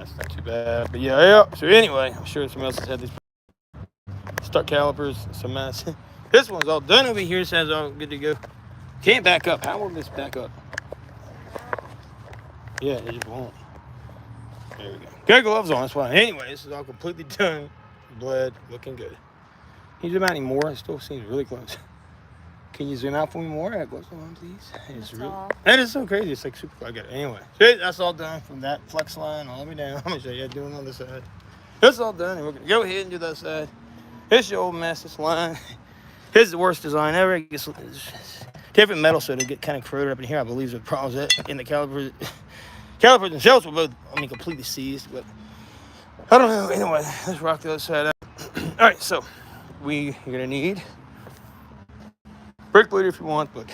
it's not too bad. But yeah. So anyway, I'm sure someone else has had these stuck calipers. Some mess. This one's all done over here. Says all good to go. Can't back up. How will this back up? Yeah, it just won't. There we go. Got gloves on. That's why. Anyway, this is all completely done. Bled. Looking good. Can you zoom out any more? It still seems really close. Can you zoom out for me more? I gloves on, please. It's really. That is so crazy. It's like super. I got it. Anyway, that's all done from that flex line all the way down. I'm gonna show you how to do it on the side. That's all done, and we're gonna go ahead and do that side. It's your old mess. This line. This is the worst design ever. It gets different metal, so it'll get kind of corroded up in here. I believe the problems in the calipers. Calipers themselves were both, completely seized, but I don't know. Anyway, let's rock the other side out. All right, so you're gonna need brake bleeder if you want, but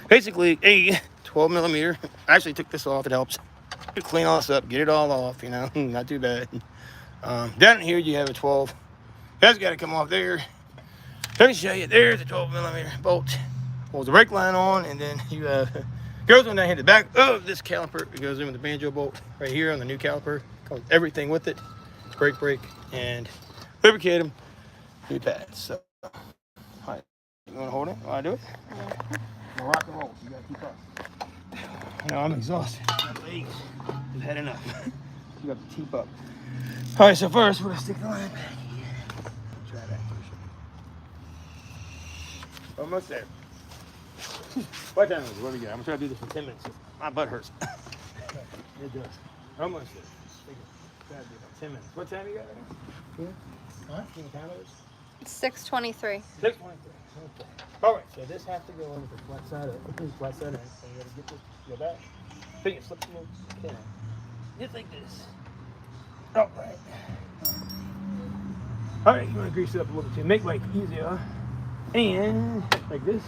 basically a 12 millimeter. I actually took this off. It helps to clean all this up, get it all off. Not too bad. Down here you have a 12. That's got to come off there. Let me show you. There's a 12 millimeter bolt. Holds the brake line on, and then you have goes on down here. The back of this caliper, it goes in with the banjo bolt right here on the new caliper. Comes everything with it. Brake, and lubricate them. New pads. So, all right. You want to hold it while I do it? We'll rock and roll. You got to keep up. I'm exhausted. My legs have had enough. You got to keep up. All right, so first, we're going to stick the line back. Try that. Almost there. What time is it? What do we got? I'm going to try to do this in 10 minutes. My butt hurts. It does. Almost there. Try to do about 10 minutes. What time you got right now? Huh? Can you count those? 6:23. 6:23. Okay. All right, so this has to go into the flat side of it. Flat side of it. So you got to get this, go back. Think it slips a little. Okay. Just like this. All right. All right, you want to grease it up a little bit to make life easier. And like this.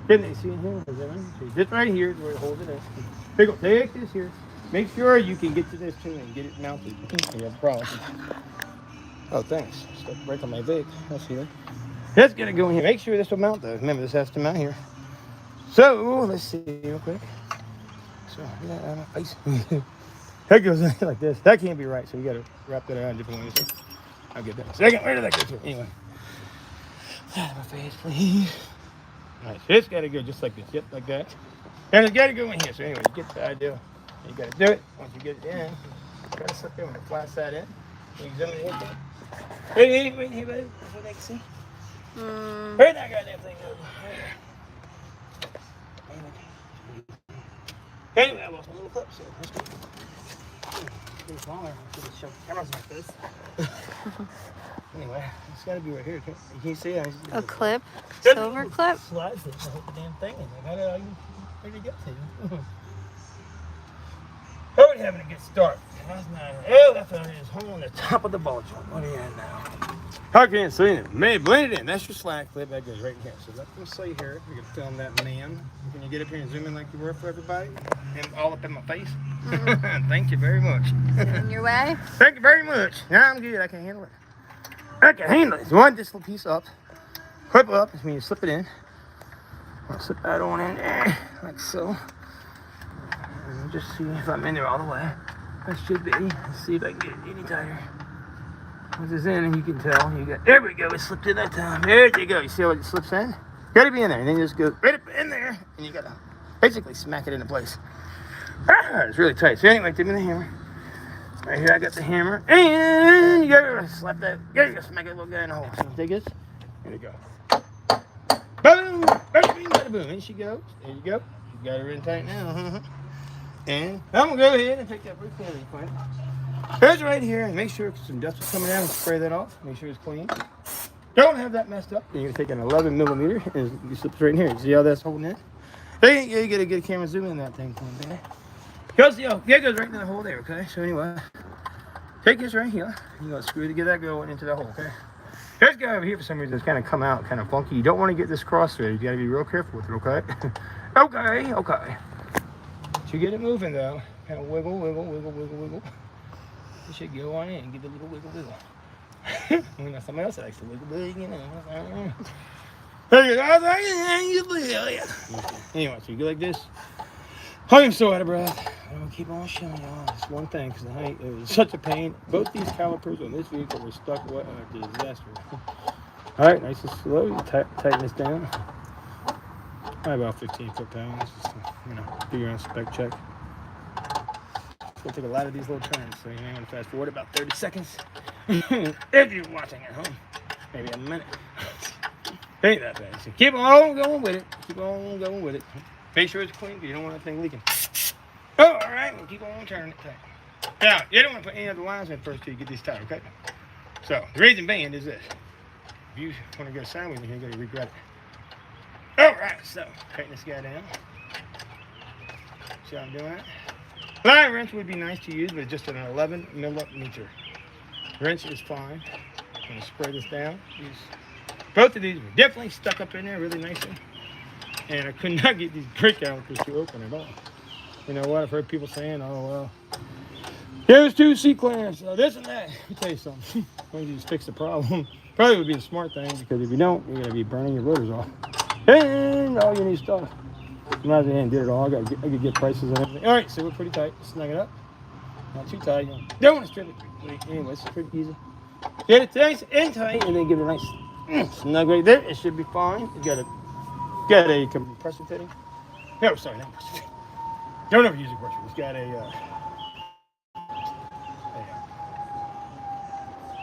Didn't they see in here? So this right here is where it holds it in. Take this here. Make sure you can get to this too and get it mounted. You have a problem. Oh, thanks. Stuck right on my vape. That's here. That's gonna go in here. Make sure this will mount though. Remember, this has to mount here. So let's see real quick. So yeah, face. That goes in like this. That can't be right. So you gotta wrap that around different ways. I'll get that in a second. Where did that go to? Anyway. Out of my face, please. All right, so it's gotta go just like this. Yep, like that. And it's gotta go in here. So anyway, you get the idea. You gotta do it. Once you get it in, try to slip in with the flat side in. You zoom it in. Hey, baby. That's what they can see. Where'd that goddamn thing go? Anyway, I lost my little clip, so let's go. It's smaller. I should show cameras like this. Anyway, it's gotta be right here. Can you see it? A clip? Silver clip? Slides it. I hope the damn thing in there. Where did it get to? Already having a good start. That's not. Oh, that fella is holding the top of the ball joint. What are you at now? I can't see it. Man, blend it in. That's your slack clip. That goes right in here. So let me see here. You can film that man. Can you get up here and zoom in like you were for everybody? And all up in my face? Thank you very much. In your way? Thank you very much. Now I'm good. I can handle it. I can handle it. So wind this little piece up. Clip up. This means slip it in. I'll slip that on in there. Like so. And just see if I'm in there all the way. That should be. Let's see if I can get it any tighter. Once it's in, and you can tell. There we go. It slipped in that time. There you go. You see how it slips in? Gotta be in there. And then you just go right up in there. And you gotta basically smack it into place. It's really tight. So anyway, give me the hammer. Right here, I got the hammer. And you gotta slap that. You gotta smack that little guy in the hole. So take this. Here we go. Boom! Bada bing, bada boom. In she goes. There you go. You got her in tight now. And I'm gonna go ahead and take that brake cleaner point. Here's right here, and make sure some dust is coming down and spray that off. Make sure it's clean. Don't have that messed up. Then you're gonna take an 11 millimeter and you slip it right in here. See how that's holding it? There you get a good camera zoom in that thing. Goes, it goes right in the hole there, okay? So anyway, take this right here. You're gonna screw to get that going into the hole, okay? This guy over here, for some reason, it's kind of come out kind of funky. You don't want to get this cross thread. You gotta be real careful with it, okay? Okay. So you get it moving though. Kind of wiggle. You should go on in and give it a little wiggle. You know, somebody else likes to wiggle, you know. Anyway, so you go like this. I am so out of breath. I'm gonna keep on showing y'all this one thing because it was such a pain. Both these calipers on this vehicle were stuck wet and a disaster. All right, nice and slow. You tighten this down. About 15 foot-pounds. Just to, do your own spec check. It's gonna take a lot of these little turns, so you may want to fast forward about 30 seconds. If you're watching at home, maybe a minute. Ain't that bad. So keep on going with it. Keep on going with it. Make sure it's clean because you don't want that thing leaking. Oh, all right. We'll keep on turning it tight. Now, you don't want to put any other lines in first till you get these tight, okay? So, the reason being is this. If you want to go sideways, you're going to regret it. All right, so, tighten this guy down. See how I'm doing that? Line wrench would be nice to use, but just an 11 millimeter. Wrench is fine. I'm going to spray this down. Both of these were definitely stuck up in there really nicely. And I could not get these brake calipers to open at all. You know what? I've heard people saying, oh, well, here's 2 seat clearance, this and that. Let me tell you something. Why don't you just fix the problem? Probably would be a smart thing because if you don't, you're going to be burning your rotors off. And all you need stuff. Might as well did it all. I could get prices and everything. All right, so we're pretty tight. Snug it up. Not too tight. You don't want to strip it. Anyway, it's pretty easy. Get it nice and tight, and then give it a nice snug right there. It should be fine. You got a compressor fitting. No, sorry, not compressor fitting. Don't ever use a compressor. It's got did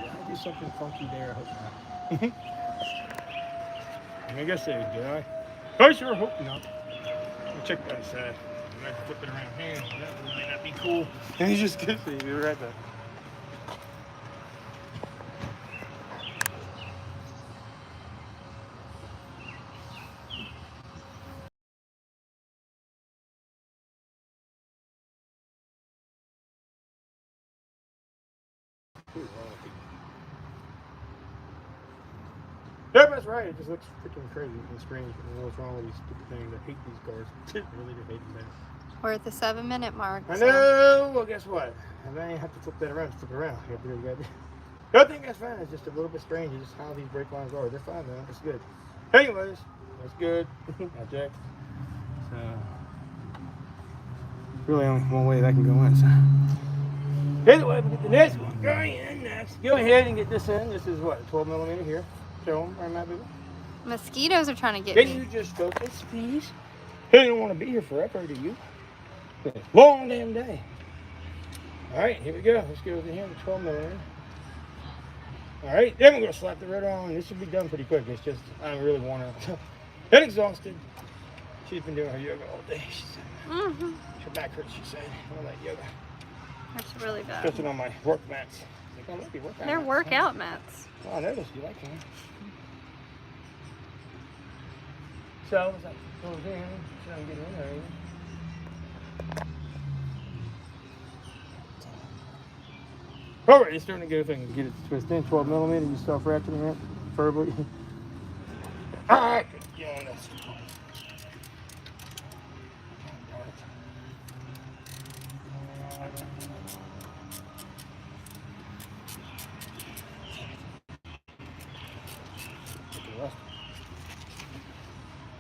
I do something funky there? I hope not. I guess I did. I sure hope not. I'll check that side. I might flip it around here. That might not be cool. And you just get it. Be right back. Yeah, that's right. It just looks freaking crazy and strange. I don't know what's wrong with these stupid things. I hate these cars. Really do hate them. We're at the 7-minute mark. I know. Well, guess what? I may have to flip that around. Flip it around. The other thing that's fine is just a little bit strange. It's just how these brake lines are. They're fine though. It's good. Anyways, that's good. I checked. So, really only one way that can go in. So, anyway, we get the next one going in next. Go ahead and get this in. This is what, 12 millimeter here. Show them, right, baby? Mosquitoes are trying to get Can me. you just focus, please? You don't want to be here forever, do you? Long damn day. All right, here we go. Let's go over here to 12 millimeter. All right, then we're going to slap the rotor on. This should be done pretty quick. It's just, I'm really worn out and exhausted. She's been doing her yoga all day, she said. Her back hurts, she said. All that yoga. That's really bad. Especially on my work mats. They're workout mats. Oh, I noticed you like them. So, was that over there? Should I get in there? All right, it's starting to go things. Get it twisted in 12 millimeter. You start ratcheting it, preferably. All right, get on this.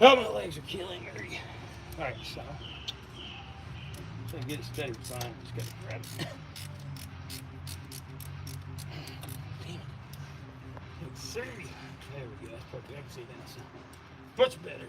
Oh, my legs are killing me. All right, so get it steady, fine. Just gotta grab it. Damn it. Let's see. There we go. That's perfect. I can see that. So much better.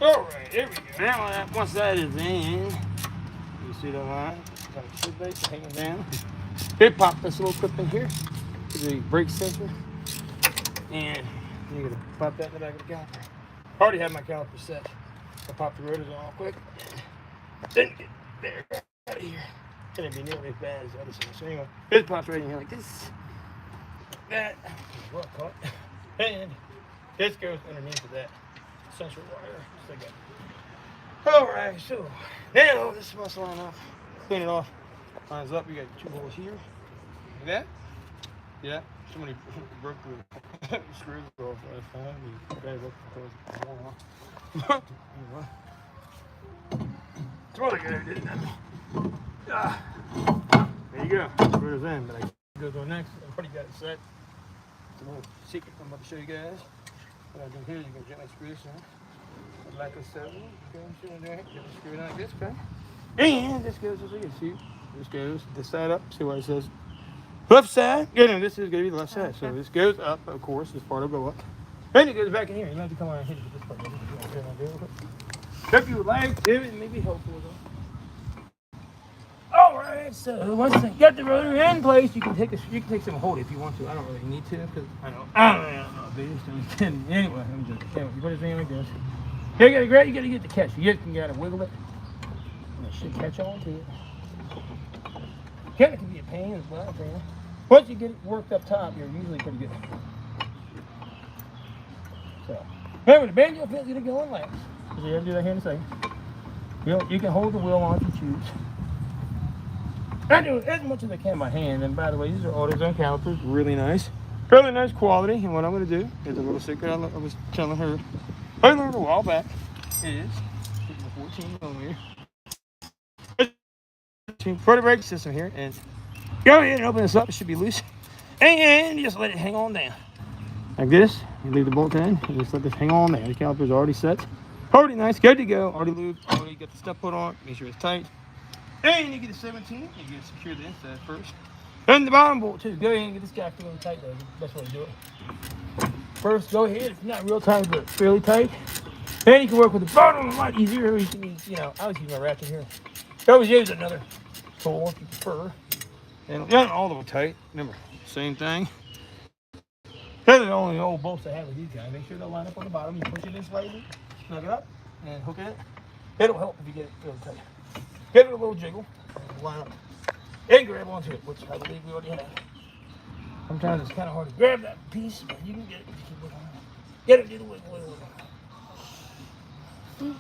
Alright, there we go. Now, once that is in, you see the line? Got a shoe base hanging down. They pop this little clip in here to the brake sensor. And you're going to pop that in the back of the caliper. I already have my caliper set. I'll pop the rotors on quick. Then get there out of here. It's going to be nearly as bad as the other side. So anyway, this pops right in here like this. That. Well caught. And this goes underneath of that sensor wire. Just like that. Alright, so now this must line up. Clean it off. Lines up. You got 2 holes here. Like that. Yeah. Somebody broke the screws off last time. You guys look That's what I got. There you go. Rotor's in, but I goes on next. I've already got it set. It's a little secret I'm about to show you guys. What I do here, you can gently screw this in. Like I said, screw it like this, okay? And this goes as you can see. This goes this side up. See where it says left side? Yeah, no, this is going to be the left side. So this goes up, of course. This part will go up. And it goes back in here. You don't have to come around and hit it with this part. If you would like to, it may be helpful though. Alright, so once you got the rotor in place, you can take some hold if you want to. I don't really need to because I don't know, baby. So anyway, let me just you put it in like this. You gotta get the catch. You just gotta wiggle it. And it should catch on to it. It can be a pain as well. Once you get it worked up top, you're usually pretty good. So remember, the banjo feels gonna go on last. So you're gonna do that here in a second. You can hold the wheel on if you choose. I do as much as I can by hand. And by the way, these are AutoZone calipers, really nice quality. And what I'm going to do is a little secret I was telling her. I learned a while back. It is 14 millimeter. Put a brake system here and go ahead and open this up. It should be loose, and you just let it hang on down like this. You leave the bolt in and just let this hang on there. The caliper's already set, already nice, good to go. Already lubed, already got the stuff put on. Make sure it's tight. And you get a 17, you get to secure the inside first. And the bottom bolt too. Go ahead and get this guy really tight though. That's the best way to do it. First, go ahead. It's not real tight, but fairly tight. Then you can work with the bottom a lot easier. You can use, I always use my ratchet here. I always use another tool if you prefer. And not all the way tight. Remember, same thing. They're the only old bolts I have with these guys. Make sure they line up on the bottom. You push it in slightly, snug it up, and hook it. It'll help if you get it really tight. Give it a little jiggle, line up, and grab onto it, which I believe we already have. Sometimes it's kind of hard to grab that piece, but you can get it if you keep looking. Get it, do the wiggle, wiggle, wiggle.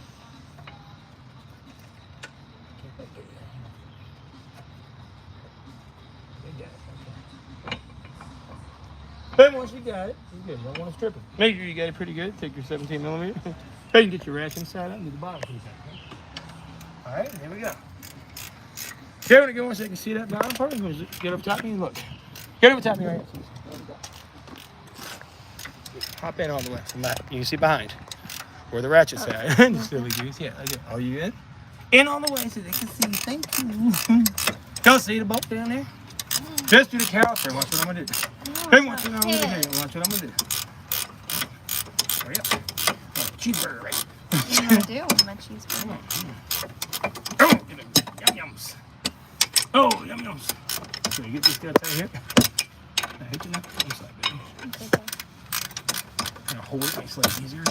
Then once you got it, you're good. You don't want to strip it. Make sure you got it pretty good. Take your 17 millimeter. Then you can get your ratchet inside out and do the bottom piece out. All right, here we go. Okay, when I go on so you can see that bottom part, just get up top of me and look. Get over top of me right here. Hop in all the way from that. You can see behind where the ratchet's at. Silly goose. Yeah, okay. Oh, you in? In all the way so they can see. Thank you. Don't see the bolt down there? Just do the caliper. Watch what I'm going to do. Hey, watch what I'm going to do. Watch what I'm going to do. Hurry up. Oh, cheeseburger, right? What do you want to do with my cheeseburger? Oh, get it. Yum-yums. Oh, yum-yums. So you get these guys out here. I hate you now. I'm sorry, baby. Okay. And hold it, makes life easier.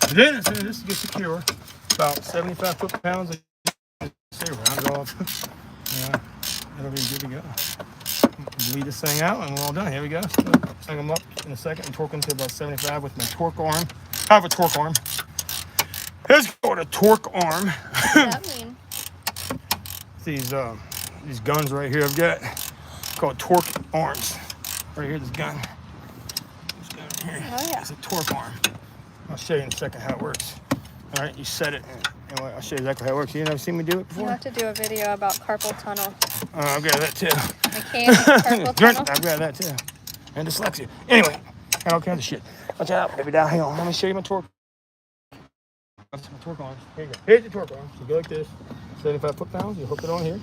And then as soon as this gets secure, about 75 foot-pounds, say round it off. Yeah, it'll be good to go. Lead this thing out and we're all done. Here we go. Hang them up in a second and torque them to about 75 with my torque arm. I have a torque arm. It's called a torque arm. What does that mean? These guns right here I've got called torque arms. Right here, this gun. This gun right here. Oh, yeah. It's a torque arm. I'll show you in a second how it works. All right, you set it, and I'll show you exactly how it works. You never seen me do it before? You have to do a video about carpal tunnel. I've got that too. Mechanic carpal tunnel. I've got that too. And dyslexia. Anyway, got all kinds of shit. Watch out, baby. Down. Hang on. Let me show you my torque. That's my torque arms. Here you go. Here's the torque arms. You go like this. 75 foot-pounds. You hook it on here.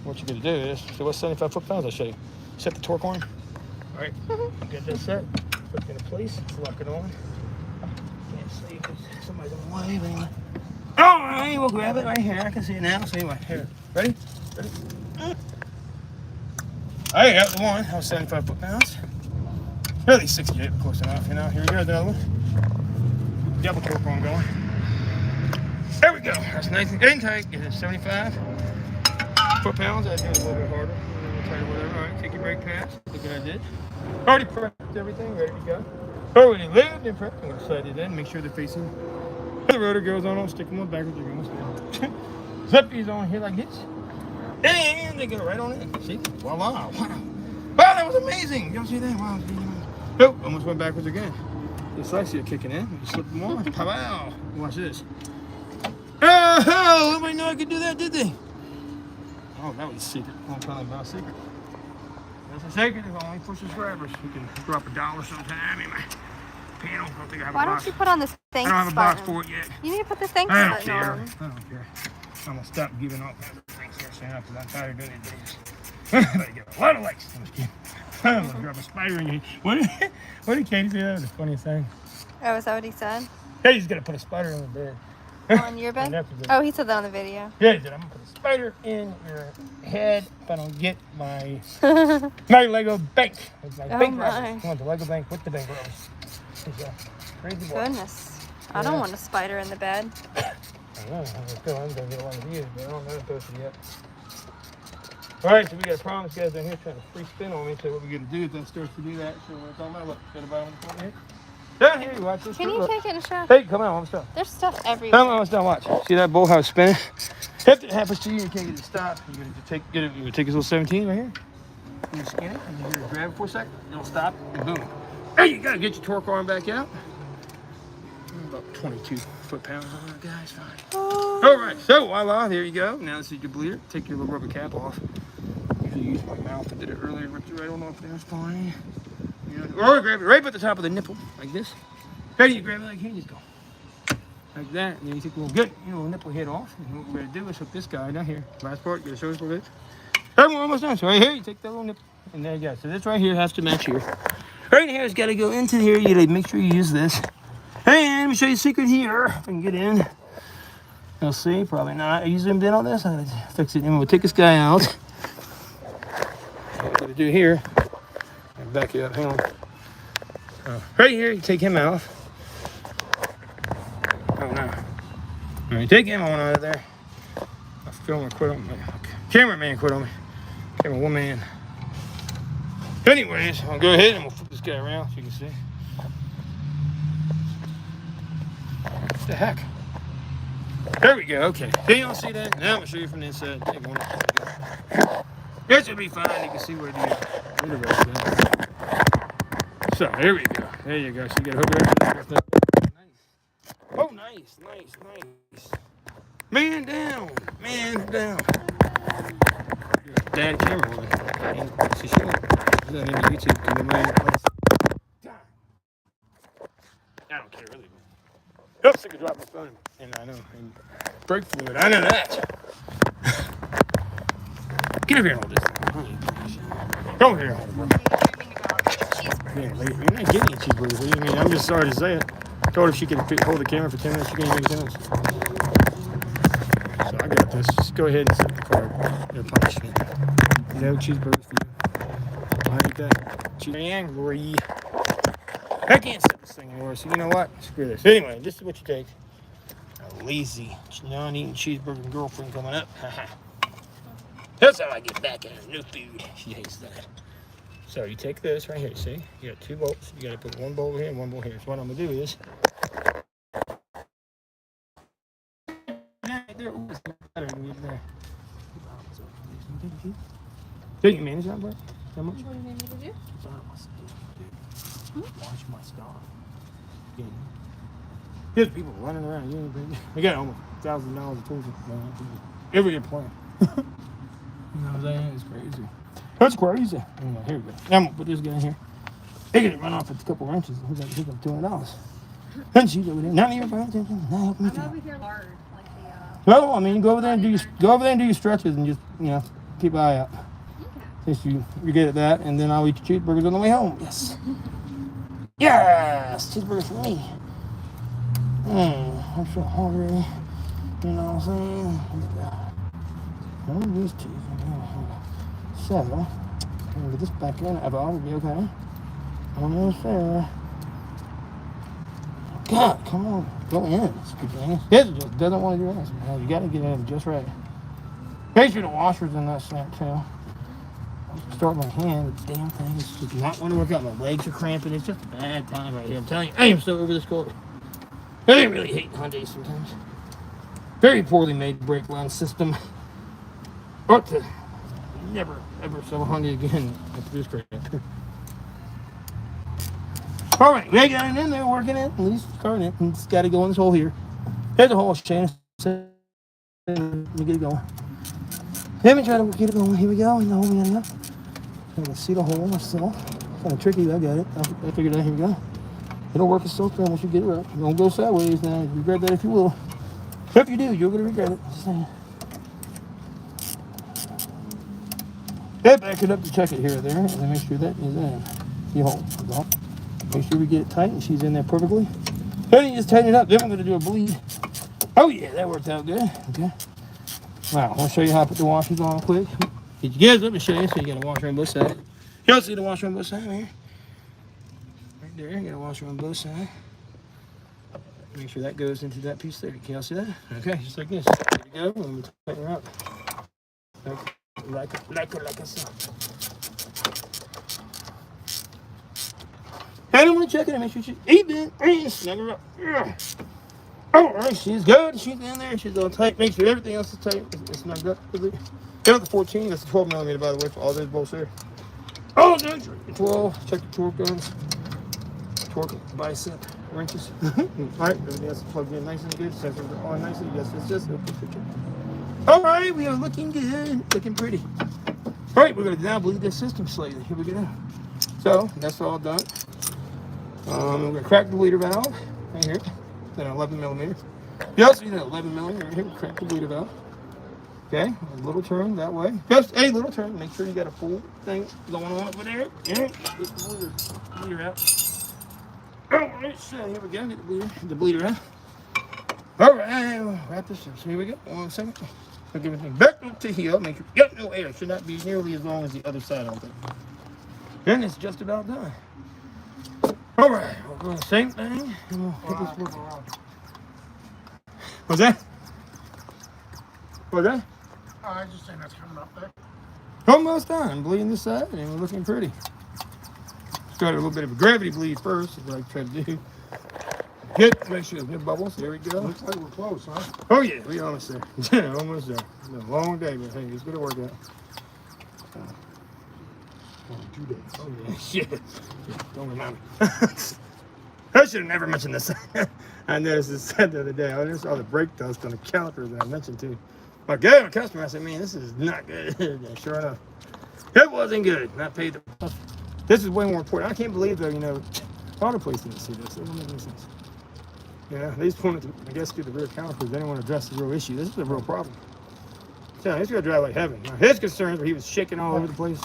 What you're going to do is, so what's 75 foot-pounds? I'll show you. Set the torque arm. All right. Get this set. Put it into place. Lock it on. Can't see because somebody's in the way. But anyway. All right. We'll grab it right here. I can see it now. So anyway, here. Ready? Ready? All right. Got the one. That was 75 foot-pounds. Really 68, close enough. You know. Here we go. The other one. Double torque arm going. There we go. That's nice and tight. Get it 75 foot-pounds. I do it a little bit harder. Tighter, whatever. All right, take your brake pads. Look what I did. Already prepped everything, ready to go. Already lived and prepped. I'm going to slide it in. Make sure they're facing. The rotor goes on. I'll stick them on backwards. You're going to zip these on here like this. And they go right on in. See? Voila. Wow. Wow, that was amazing. You don't see that? Wow. Nope. Almost went backwards again. Dyslexia kicking in. You slip them on. Pow. Watch this. Oh, nobody knew I could do that, did they? Oh, that was a secret. I'm telling you about a secret. That's a secret. If only for subscribers, you can drop $1 sometime in my panel. I don't think I have Why a don't box. you put on this thanks I don't have a button? box for it yet. You need to put the thanks I don't button care. on. I don't care. I'm gonna stop giving all kinds of thanks here soon because I'm tired of doing these videos. I get a lot of likes. I'm just kidding. I'm gonna drop a spider in you. What did Katie say? That was the funniest thing. Oh, is that what he said? Katie's gonna put a spider in the bed. On your bed? And that's what Oh, he said that on the video. Yeah, he said, I'm gonna put a spider in your head if I don't get my my Lego bank. With my bank my. robbers. I want the Lego bank with the bank robbers. He's a crazy boy. Goodness. I don't want a spider in the bed. I know. I'm gonna get a lot of views, but I don't know if posted yet. Alright, so we got a problem. This guy's down here trying to free spin on me. So what we're gonna do is then starts to do that. So we're talking about what? Got the bottom of the phone here? Down here, you watch this. Can you take it and show? Hey, come on, I'm stop. There's stuff Come everywhere. on, let's not watch. See that bull how it's spinning? If it happens to you, you can't get it to stop. You're gonna take this little 17 right here. You skin it, and you're gonna grab it for a second. It'll stop, and boom. There you go. Get your torque arm back out. About 22 foot-pounds on that, guys. Fine. All right, so voila, there you go. Now this is your bleeder. Take your little rubber cap off. Usually use my mouth. I did it earlier. Ripped it right on off there. It's fine. You know, or grab it right at the top of the nipple, like this. Ready? You grab it like here, and just go. Like that, and then you take a little nipple head off. And what we're gonna do is hook this guy down here. Last part, gonna show us a little bit. All right, we're almost done. So right here, you take that little nipple, and there you go. So this right here has to match here. Right here has got to go into here. You gotta make sure you use this. And let me show you a secret here. If I can get in. You'll see, probably not. Are you zoomed in on this? I'm gonna fix it. And we'll take this guy out. What I'm gonna do here. I'll back you up. Hang on. Right here, you take him out. Oh no. All right, take him on out of there. My filmer quit on me. Cameraman quit on me. Camera woman. Anyways, I'll go ahead and we'll flip this guy around so you can see. What the heck? There we go. Okay. Can you all see that? Now I'm gonna show you from the inside. Take one. That should be fine. You can see where the rest is. So here we go. There you go. So you got to hook it up. Oh, nice. Man down. Dad cameraman. She's showing YouTube. Come on, I don't care really. Oops, I could drop my phone. And I know. And brake fluid. I know that. Get over here and hold this. Come over here. Man, you're not getting any cheeseburgers. What do you mean? I'm just sorry to say it. I told her if she could hold the camera for 10 minutes, she can't make 10 minutes. So I got this. Just go ahead and set the card. No punishment. No cheeseburgers for you. I hate that. She's angry. I can't set this thing anymore, so you know what? Screw this. Anyway, this is what you take. A lazy, non-eating cheeseburger girlfriend coming up. That's how I get back at her. No food. She hates that. So you take this right here, see? You got 2 bolts. You got to put one bolt here and one bolt here. So what I'm going to do is... Take your manage on, bro. How much? What do you need me to do? Watch my stuff. There's people running around. You know, they got almost $1,000 of tools. Every plan. You know what I'm saying? It's crazy. That's crazy. Anyway, here we go. Now I'm gonna put this guy in here. They get it run off at a couple wrenches. He's like $200. And she's over there. Not even paying attention. Not helping me. I'm over here hard, like the. No, I mean go over there and do your stretches and just keep an eye out. Since you're good at that, and then I'll eat your cheeseburgers on the way home. Yes. Yes, cheeseburgers for me. I'm so hungry. You know what I'm saying? I'm used to it. So, I'm gonna get this back in. It'll be okay. Almost there. God, come on. Go in. Stupid ass. It just doesn't want to do this. You gotta get it just right. Make sure the washer's in that sink too. Start my hand. The damn thing is just not want to work out. My legs are cramping. It's just a bad time right here. I'm telling you, I am so over this car. I really hate Hyundai sometimes. Very poorly made brake line system. Ought to never ever sell a Hyundai again after this crap. All right, we got it in there, working it, at least starting it. And it's got to go in this hole here. There's a hole, Shane. Let me get it going. Let me try to get it going. Here we go. In the hole area. I'm gonna see the hole myself. Kind of tricky. I got it. I figured out. Here we go. It'll work itself out once you get it right. Don't go sideways now. You regret that if you will. If you do, you're gonna regret it. Just saying. Head back it up to check it here or there, and then make sure that is in. See hole. Make sure we get it tight and she's in there perfectly. Then you just tighten it up. Then we're gonna do a bleed. Oh yeah, that worked out good. Okay. Now, I want to show you how to put the washers on quick. Get your gears up and show you. So you got a washer on both sides. You don't see the washer on both sides right here. Right there, you got a washer on both sides. Make sure that goes into that piece there. Can y'all see that? Okay, just like this. There you go. And we tighten her up. Like a so. And I'm gonna check it and make sure she's even. Snug her up. Yeah. All right, she's good. She's in there. She's all tight. Make sure everything else is tight. It's snugged up. Get up to 14. That's a 12 millimeter, by the way, for all those bolts there. Oh, no, 12. Check the torque guns. Torque bicep wrenches. All right, everything else is plugged in nice and good. Sensors are on nicely. Yes, it's just a picture. All right, we are looking good, looking pretty. All right, we're gonna now bleed this system slightly. Here we go. So that's all done. We're gonna crack the bleeder valve right here. Then 11 millimeter. You also need an 11 millimeter right here. Crack the bleeder valve. Okay, a little turn that way. Just a little turn. Make sure you got a full thing going on over there. Yeah, get the bleeder out. All right, so here we go. Get the bleeder out. All right, we'll wrap this up. So here we go. 1 second. I'll give everything back up to heel. Make sure you got no air. It should not be nearly as long as the other side, I don't think. And it's just about done. All right, we'll do the same thing. And we'll get this working. What's that? What's that? Oh, I just saying that's coming up there. Almost done. Bleeding this side, and we're looking pretty. Started a little bit of a gravity bleed first, is what I tried to do. Make sure there's no bubbles. There we go. Looks like we're close, huh? Oh yeah, we almost there. Yeah, almost there. It's been a long day, but hey, it's gonna work out. Only 2 days. Oh yeah, shit. Don't remind me. I should have never mentioned this. I noticed this said the other day. I noticed all the brake dust on the calipers that I mentioned too. My customer, I said, man, this is not good. And sure enough, it wasn't good. And I paid the. This is way more important. I can't believe though, auto place didn't see this. It doesn't make any sense. Yeah, they just wanted to, I guess, do the rear calipers. They didn't want to address the real issue. This is a real problem. Yeah, he's gonna drive like heaven. Now, his concerns were he was shaking all over the place.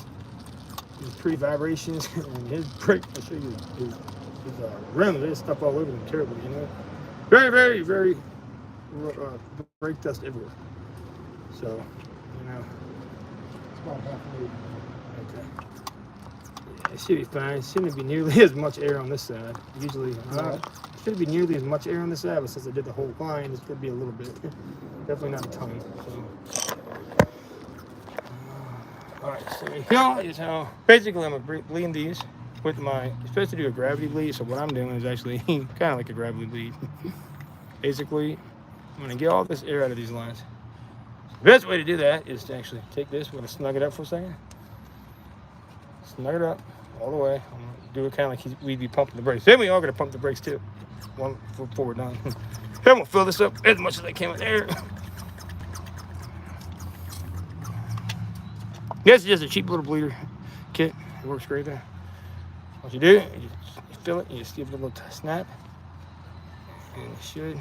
His pre-vibrations and his brake. I'll show you his rims. There's stuff all over them terribly, Very, very, very brake dust everywhere. So, It's about halfway. Okay. Yeah, it should be fine. It shouldn't be nearly as much air on this side. Usually, it shouldn't be nearly as much air on this side, but since I did the whole line, it's gonna be a little bit. Definitely not a ton. So. All right, so here is how. Basically, I'm gonna bleed these with my. You're supposed to do a gravity bleed, so what I'm doing is actually kind of like a gravity bleed. Basically, I'm gonna get all this air out of these lines. The best way to do that is to actually take this. We're gonna snug it up for a second. Snug it up all the way. I'm gonna do it kind of like we'd be pumping the brakes. Then we are gonna pump the brakes too. One foot forward down. Then I'm gonna fill this up as much as I can with air. This is just a cheap little bleeder kit. It works great there. What you do, you fill it, you just give it a little snap, and it should.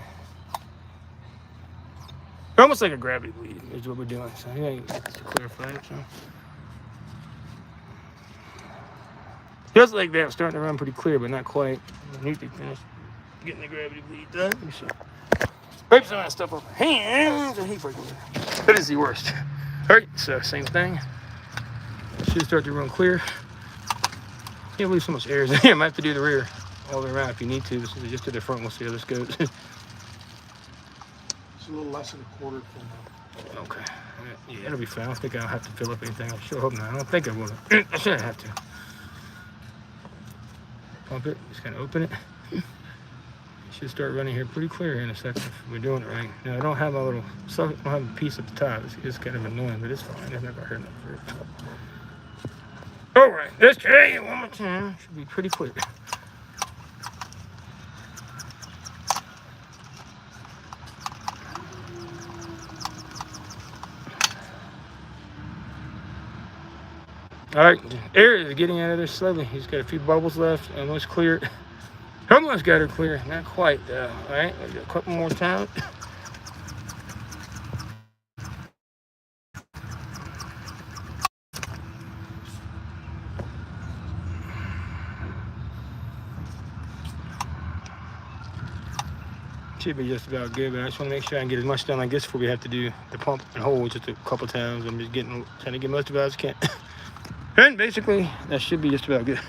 Almost like a gravity bleed is what we're doing. So yeah, to clarify it. So. Just like that, starting to run pretty clear, but not quite. I need to finish getting the gravity bleed done. So, wipe some of that stuff off my hands. I hate breaking it. That is the worst. All right, so same thing. Should start to run clear. Can't believe so much air is in here. I might have to do the rear all the way around if you need to. This is just to the front. We'll see how this goes. It's a little less than a quarter full. Okay. Yeah, it'll be fine. I don't think I'll have to fill up anything. I sure hope not. I don't think I will. I shouldn't have to. Pump it. Just kind of open it. Should start running here pretty clear here in a second if we're doing it right. Now, I don't have a little stuff. I don't have a piece at the top. It's kind of annoying, but it's fine. I've never heard that before. All right. Let's try it one more time. Should be pretty clear. All right, air is getting out of there slowly. He's got a few bubbles left, almost clear. Almost got her clear, not quite though. All right, we'll do a couple more times. Should be just about good, but I just want to make sure I can get as much done like this before we have to do the pump and hold just a couple times. I'm just trying to get most of it as I can. And basically, that should be just about good.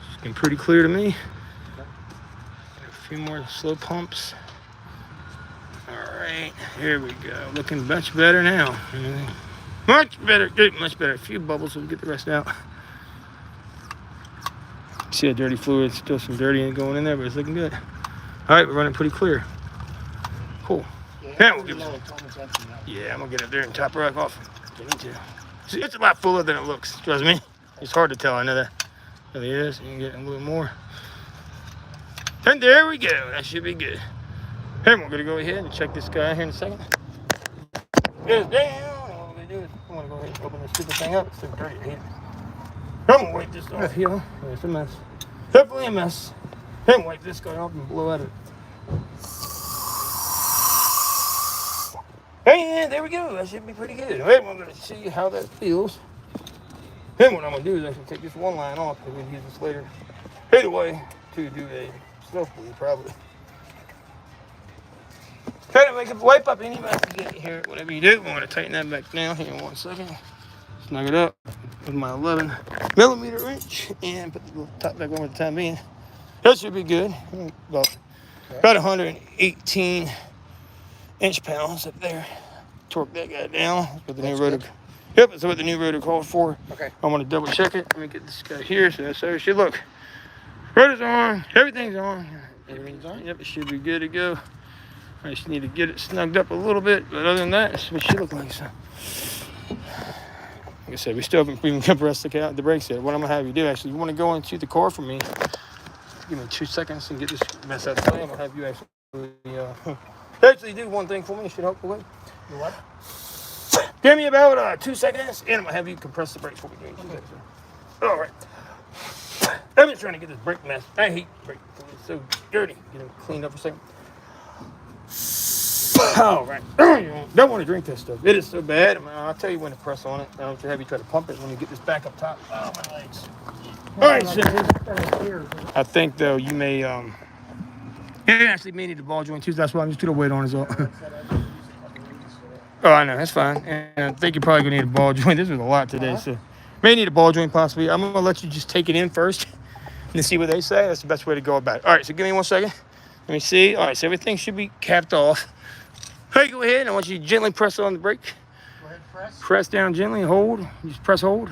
It's getting pretty clear to me. A few more slow pumps. All right, here we go. Looking much better now. Much better, good, much better. A few bubbles, we'll get the rest out. See that dirty fluid, still some dirty going in there, but it's looking good. All right, we're running pretty clear. Cool. Yeah, we'll give it. Yeah, I'm gonna get up there and top her off. You need to. See, it's a lot fuller than it looks. Trust me. It's hard to tell. I know that. It really is. You can get a little more. And there we go. That should be good. And we're gonna go ahead and check this guy here in a second. Goes down. And what we're gonna do is I'm gonna go ahead and open this stupid thing up. It's so dirty. I hate it. I'm gonna wipe this off here. It's a mess. Definitely a mess. And wipe this guy off and blow at it. And there we go. That should be pretty good. All right, we're gonna see how that feels. Then what I'm gonna do is actually take this one line off because we'll use this later. Either way, to do a self bleed probably. Try to make it wipe up any mess you get here. Whatever you do, I'm gonna tighten that back down here in 1 second. Snug it up with my 11mm wrench and put the little top back on for the time being. That should be good. About 118 inch-pounds up there. Torque that guy down. That's what the new rotor. Yep, that's what the new rotor called for. Okay. I'm gonna double check it. Let me get this guy here so that's how it should look. Rotor's on. Everything's on. Everything's on? Yep, it should be good to go. I just need to get it snugged up a little bit, but other than that, that's what it should look like. So. Like I said, we still haven't even compressed the brakes yet. What I'm gonna have you do, actually, you want to go into the car for me. Give me 2 seconds and get this mess out of the way. I'm gonna have you actually do one thing for me. It should hopefully. You what? Give me about 2 seconds, and I'm gonna have you compress the brakes for me. Okay. All right. I'm just trying to get this brake mess. I hate brake. It's so dirty. Get it cleaned up for a second. All right. Don't want to drink this stuff. It is so bad. I'll tell you when to press on it. I don't have you try to pump it when you get this back up top. Oh, my legs. All right, so I think, though, you may, you actually may need a ball joint, too. That's why I'm just going to wait on as well. Oh, I know. That's fine. And I think you're probably going to need a ball joint. This was a lot today, so may need a ball joint possibly. I'm going to let you just take it in first and see what they say. That's the best way to go about it. All right, so give me 1 second. Let me see. All right, so everything should be capped off. Hey, go ahead. I want you to gently press on the brake. Go ahead, press. Press down gently and hold. Just press hold.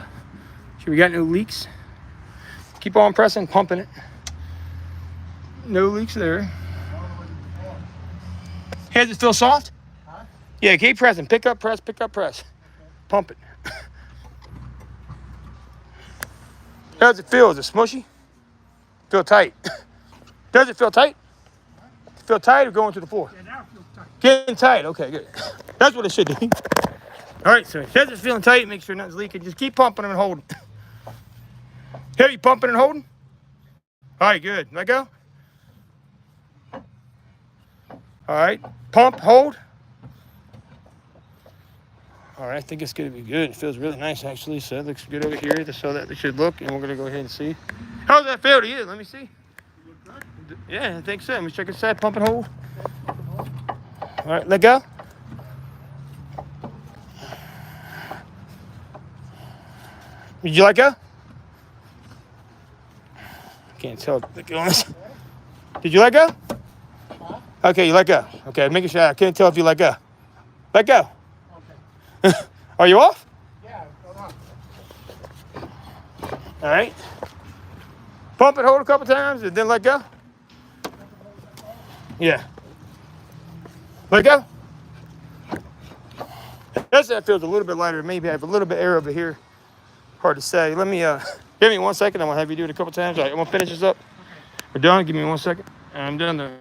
Sure we got no leaks. Keep on pressing, pumping it. No leaks there. Hey, does it feel soft? Huh? Yeah, keep pressing. Pick up, press, pick up, press. Pump it. How does it feel? Is it smushy? Feel tight? Does it feel tight? Feel tight or going to the floor? Yeah, now it feels tight. Getting tight. Okay, good. That's what it should do. All right, so if it's feeling tight, make sure nothing's leaking. Just keep pumping and holding. Here, you pumping and holding? All right, good. Let go. All right, pump, hold. All right, I think it's going to be good. It feels really nice, actually. So it looks good over here. That's how that should look. And we're going to go ahead and see. How does that feel to you? Let me see. Yeah, I think so. Let me check inside. Pump and hold. All right, let go. Did you let go? Can't tell. Did you let go? Okay, you let go. Okay, making sure. I can't tell if you let go. Let go. Okay. Are you off? Yeah, hold on. All right. Pump and hold a couple times and then let go. Yeah. Let go. That feels a little bit lighter. Maybe I have a little bit of air over here. Hard to say. Let me, give me 1 second. I'm going to have you do it a couple times. All right, I'm going to finish this up. We're done. Give me 1 second. I'm done.